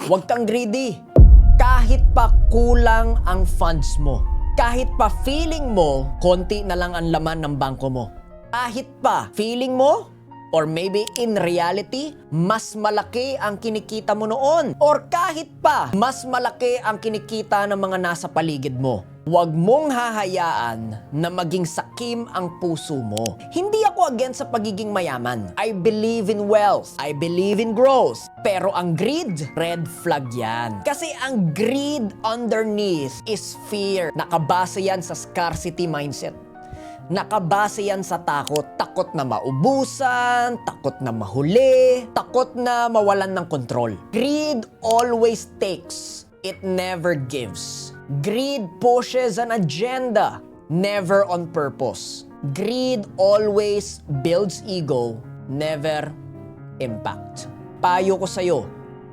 Huwag kang greedy. Kahit pa kulang ang funds mo, kahit pa feeling mo, konti na lang ang laman ng bangko mo. Kahit pa feeling mo, or maybe in reality, mas malaki ang kinikita mo noon. Or kahit pa, mas malaki ang kinikita ng mga nasa paligid mo. Huwag mong hahayaan na maging sakim ang puso mo. Hindi ako against sa pagiging mayaman. I believe in wealth. I believe in growth. Pero ang greed, red flag yan. Kasi ang greed underneath is fear. Nakabase yan sa scarcity mindset. Nakabase yan sa takot. Takot na maubusan, takot na mahuli, takot na mawalan ng control. Greed always takes. It never gives. Greed pushes an agenda, never on purpose. Greed always builds ego, never impact. Payo ko sa'yo,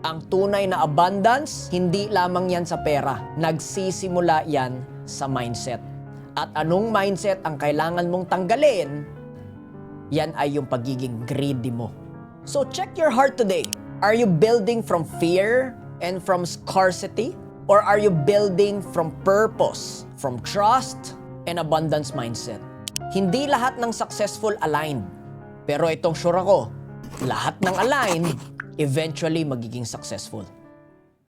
ang tunay na abundance, hindi lamang yan sa pera. Nagsisimula yan sa mindset. At anong mindset ang kailangan mong tanggalin, yan ay yung pagiging greedy mo. So check your heart today. Are you building from fear and from scarcity? Or are you building from purpose, from trust and abundance mindset? Hindi lahat ng successful aligned. Pero itong sure ako, lahat ng aligned, eventually magiging successful.